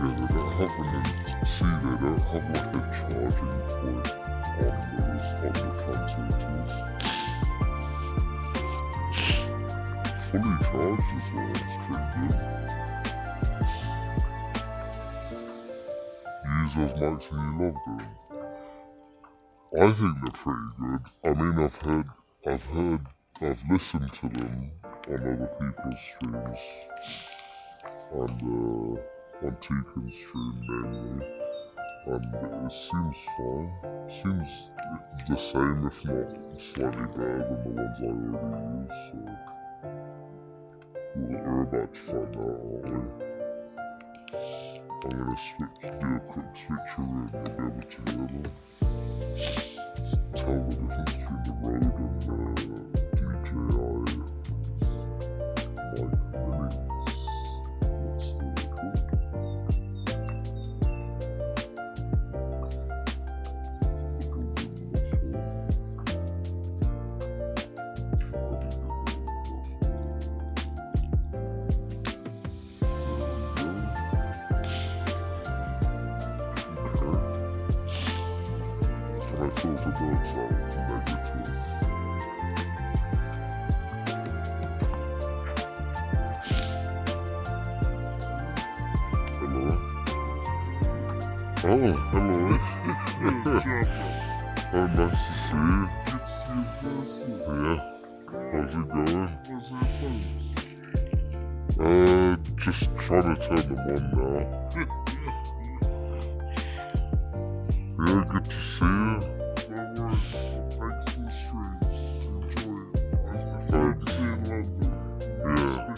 they don't have they don't have like a charging point on the transistors. Fully charged as well, it's pretty good. You use those mics and you love them. I think they're pretty good. I mean, I've listened to them on other people's streams, and on Teacon's stream mainly, and it seems fine. Seems the same, if not slightly better than the ones I already use, so we're about to find out, aren't we? I'm gonna do a quick switcheroo and you'll be able to hear them. Tell the difference between the Rode and the DJI mic minis. What's the called? I filter those out negative. Hello. Oh, hello. Oh, nice to see you. Good to see you person. Yeah. How's it going? How's your phones? Just trying to turn them on now. Yeah, good to see you. No worries. Thanks for the streams. Enjoy it. Thanks. See you in London. Yeah.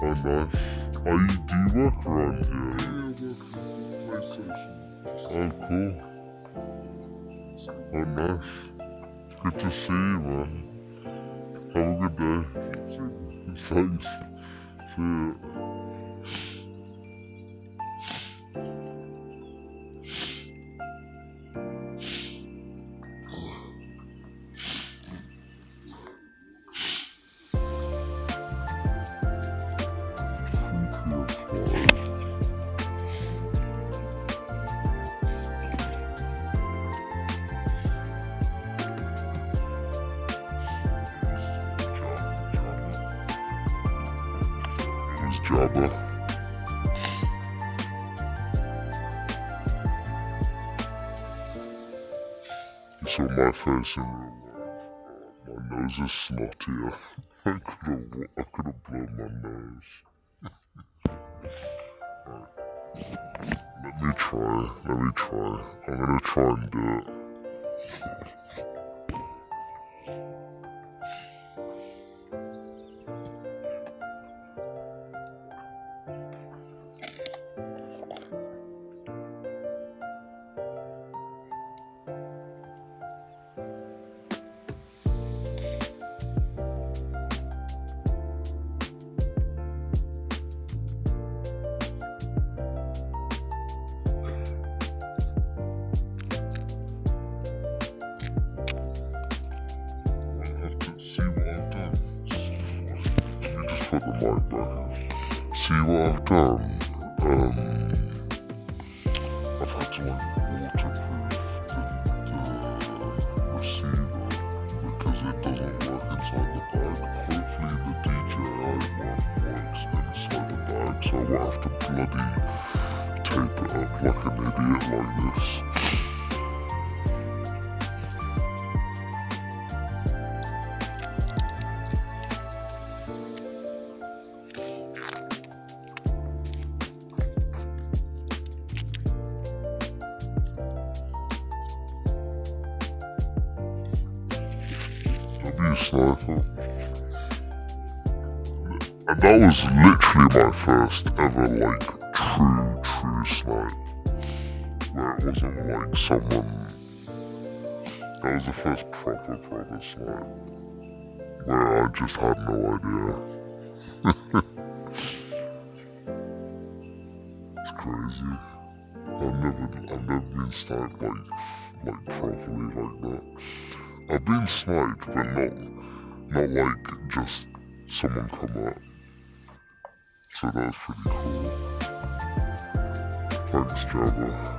Oh, nice. Do you work around here? Yeah, I work at PlayStation. Oh, cool. Oh, nice. Good to see you, man. Have a good day. Thanks. See you. Jabba. You saw my face in real life. My nose is snotty. I could have blown my nose. Right. Let me try. I'm gonna try and do it. Put the mic back. See what I've done? I've had to waterproof the receiver because it doesn't work inside the bag. Hopefully the DJI one works inside the bag, so I won't have to bloody tape it up like an idiot like this. Sniper. And that was literally my first ever true snipe, where it wasn't like someone, that was the first proper snipe, where I just had no idea. It's crazy. I've never been sniped like properly like that. I've been sniped, but not like just someone come up. So that's pretty cool. Thanks, Jabba.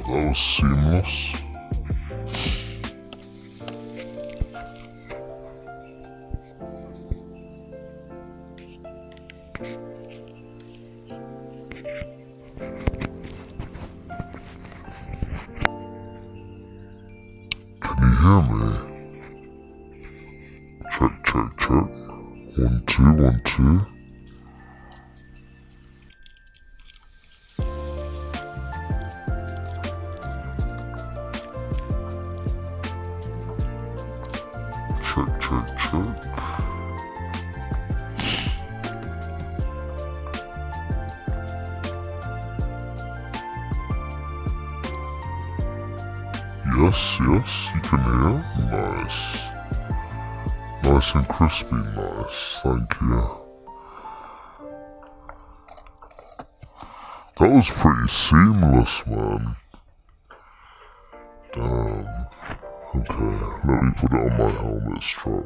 That was seamless. Can you hear me? Check, check, check. 1, 2, 1, 2. Check, check, check. Yes, yes, you can hear. Nice. Nice and crispy, nice. Thank you. That was pretty seamless, man. Damn. Okay, let me put it on my helmet strap.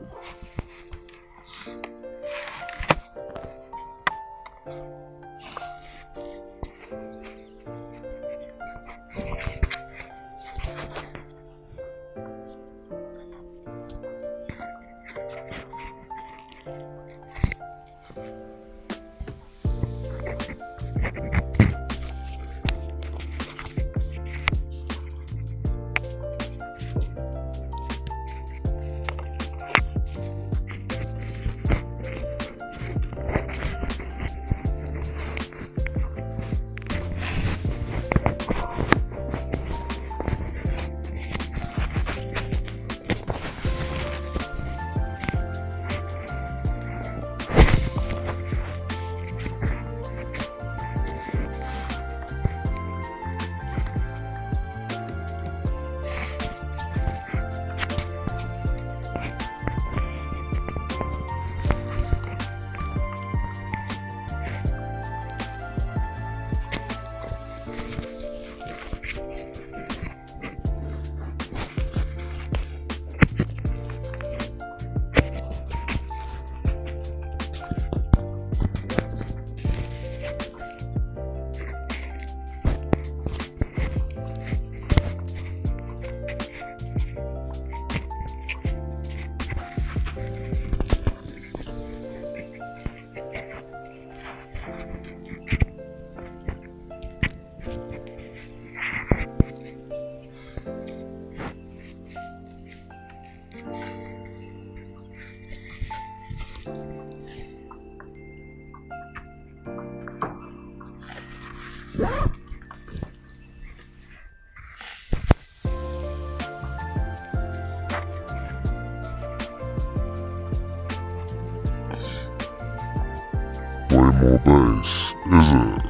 bass, is it?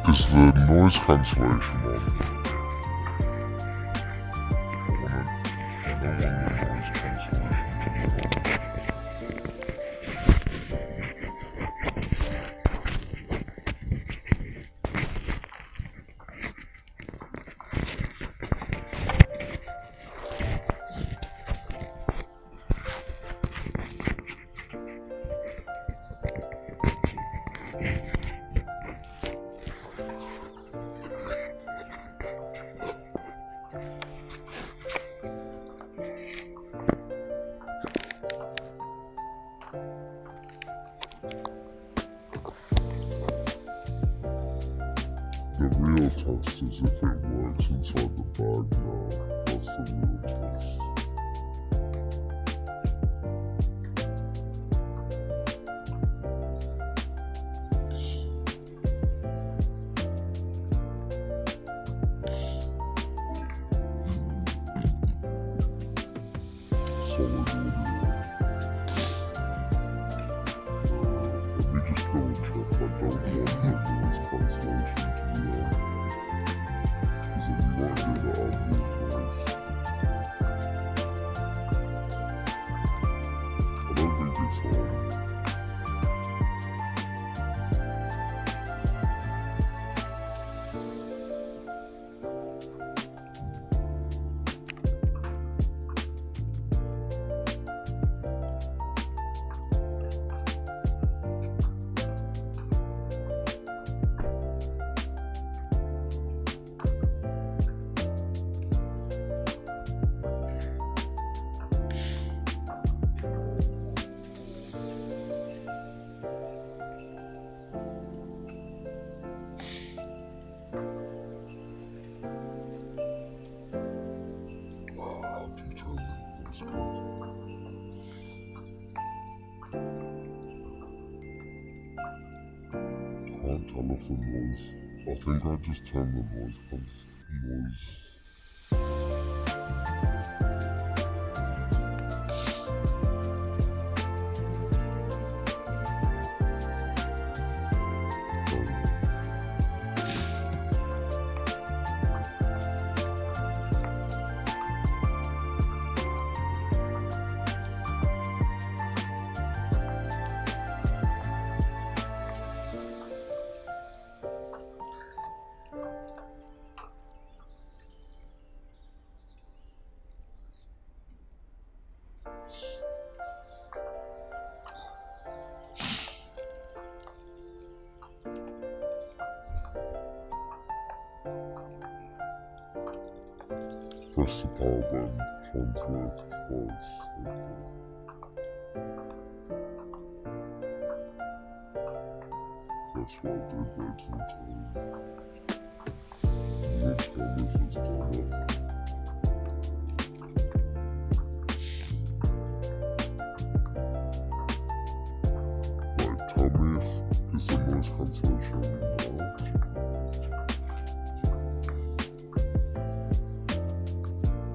Is the noise cancellation on? I don't want the noise cancellation to be on. The real test is if it works inside the bag now. That's the real test. Solid audio. Let me just go and check. I don't want the noise cancellation to be on. Because if you want to do that, I'll do it twice. I don't think it's on. Can't tell if the noise. I think I just turned the noise noise. Press the power button, phone's work twice. That's what I did right to the time. Doesn't tell me if it's done it. Right, tell me if is the noise cancellation now.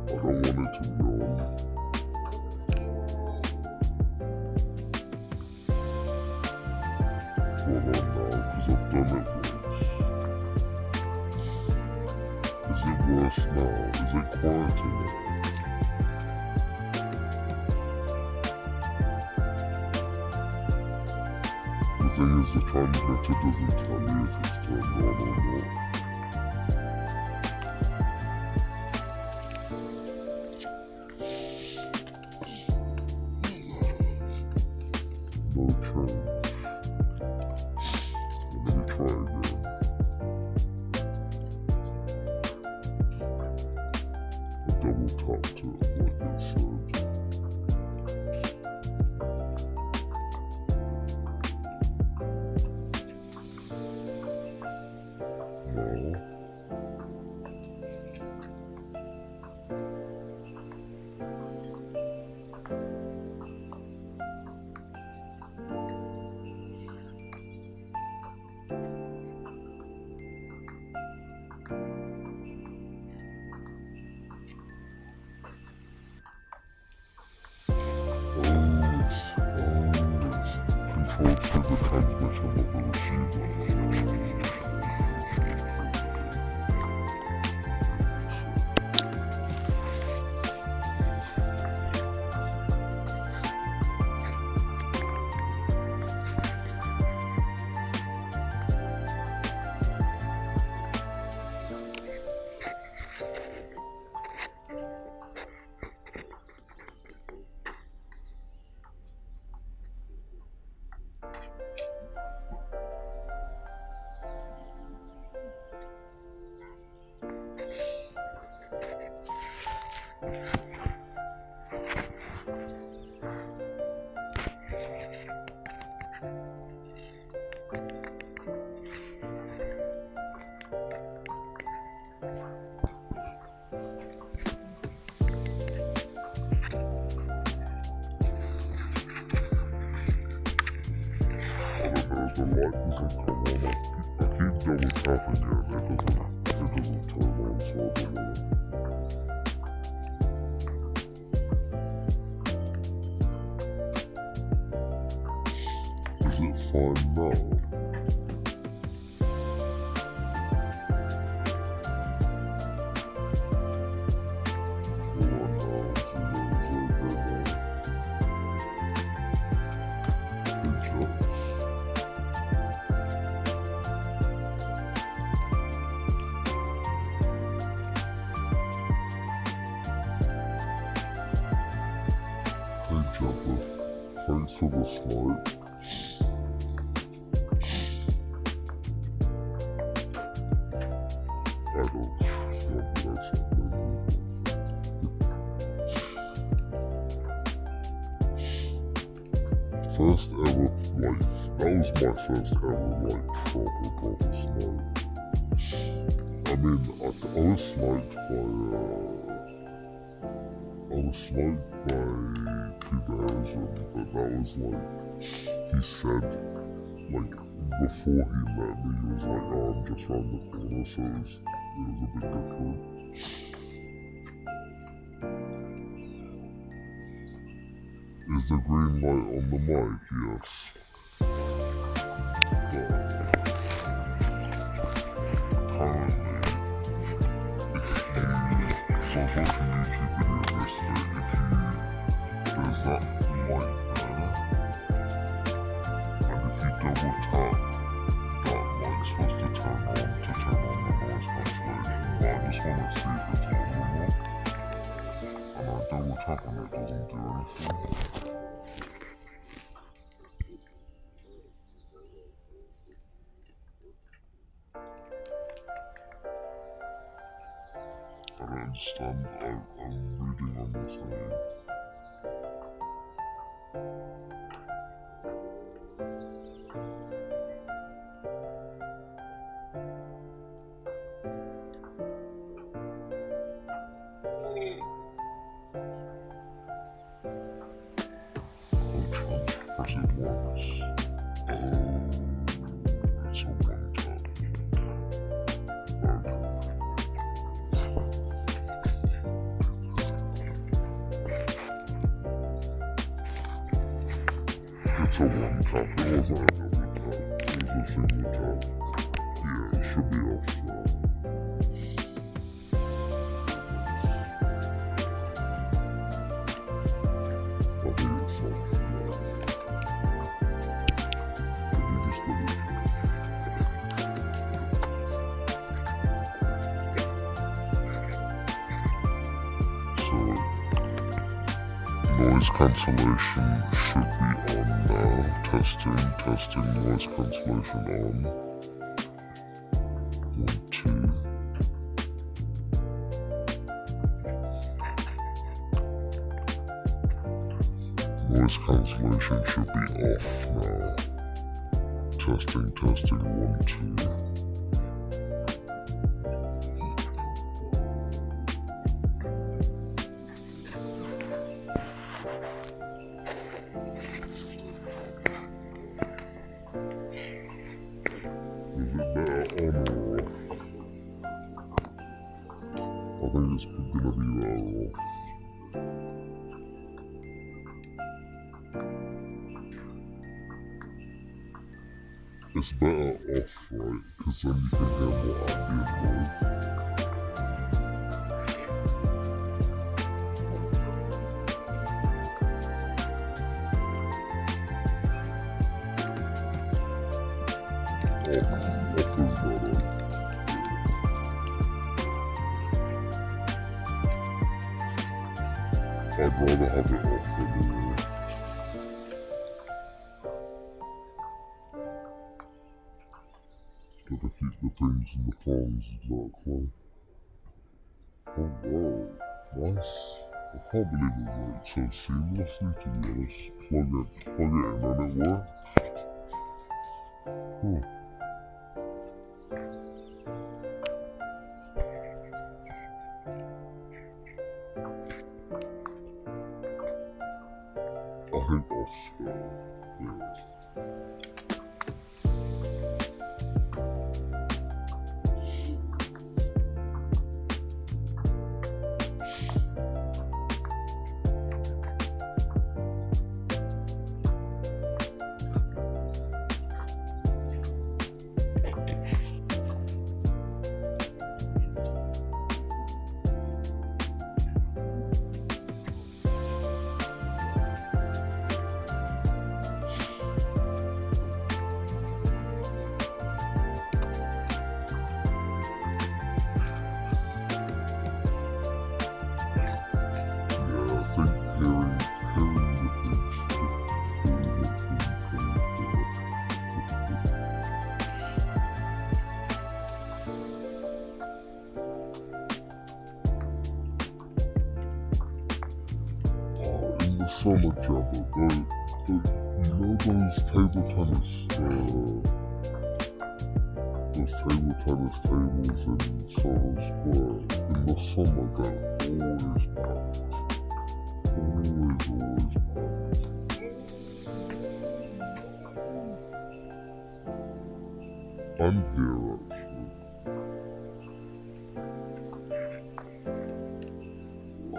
I don't want it to be on. It's not on now because I've done it once. Is it worse now? Is it quieter now? The thing is, the transmitter doesn't tell you if it's turned on or not. No change. Let me try again. I double tapped it like it said. No. because the light doesn't come on. I keep double tapping it and it doesn't turn on, so I don't know. Is it fine now? Thanks for the smoke. I don't know that's something. First ever, like, that was my first ever, like, proper smoke. I mean, I was smoked by, Cubanism, but that was like, he said, like, before he met me, he was like, oh, I'm just around the corner, so it was a bit different. Is the green light on the mic? Yes. But currently, so I was watching YouTube videos yesterday, there's that light there, and if you double tap, that light's supposed to turn on the noise cancellation, but I just want to see if it's on or not, and I double tap and it doesn't do anything. I don't understand, I'm reading on the thing. Press it once. It's a one tap. It's a one tap, it wasn't a double tap, it was a single tap. Yeah, it should be off now. I think it's off now. Let me just double check. So, noise cancellation should be on now. Testing, noise cancellation on. 1, 2. Noise cancellation should be off now. Testing, 1, 2. Is it better on or off? I think it's gonna be better off. It's better off, right? Because then you can hear more ambient noise. Off is better. I'd rather have it off anyway. Gotta keep the things in the palms exactly. Oh wow, nice. I can't believe it worked so seamlessly, to be honest. Plug it in and it worked. Huh. I think off's better. Yeah. so much of it. You know those table tennis tables in Soho Square? In the summer, they're always packed. Always packed. I'm here actually. I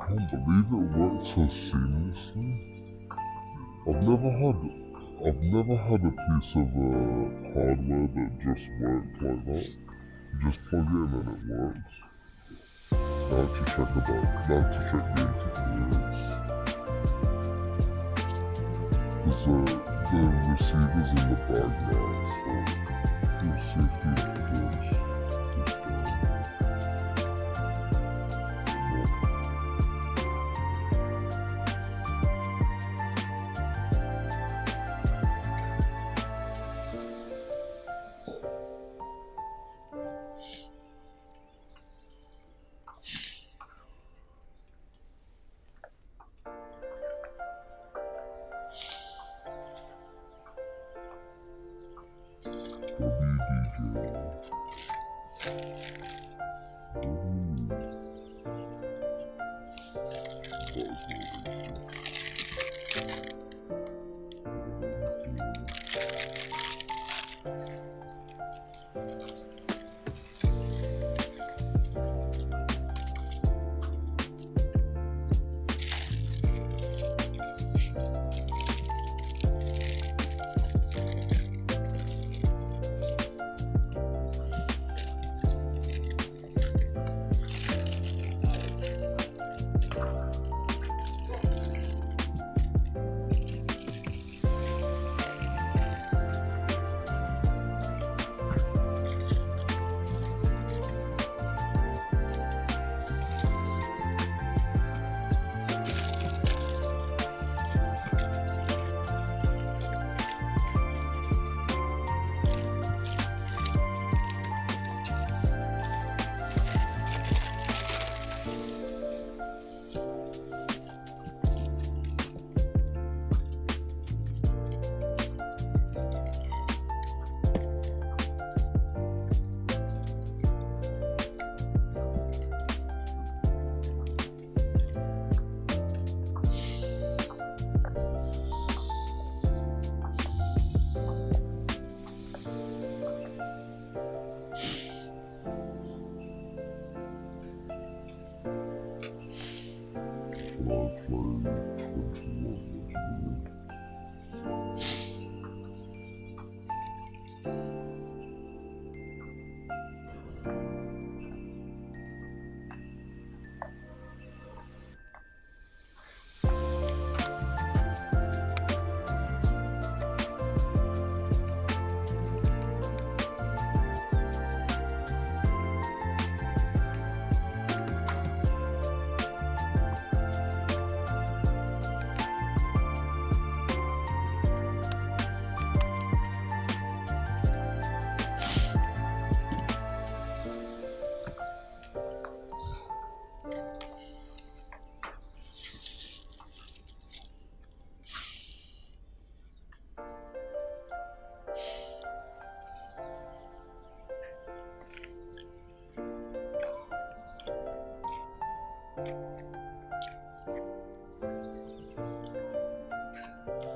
can't believe it worked so seamlessly. I've never had a piece of hardware that just worked like that. You just plug it in and it works. Now to check the interference. There's the receivers in the bag now, so you'll see if the interference is there.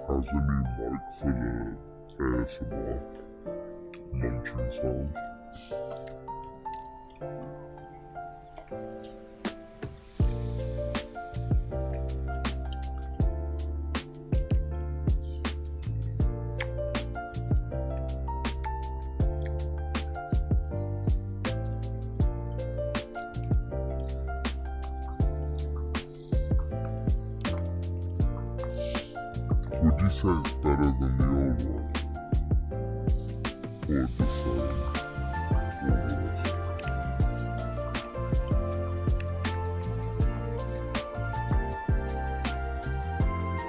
How's the new mic for the ASMR munching sounds? Would you say it's better than the old one? Or the same?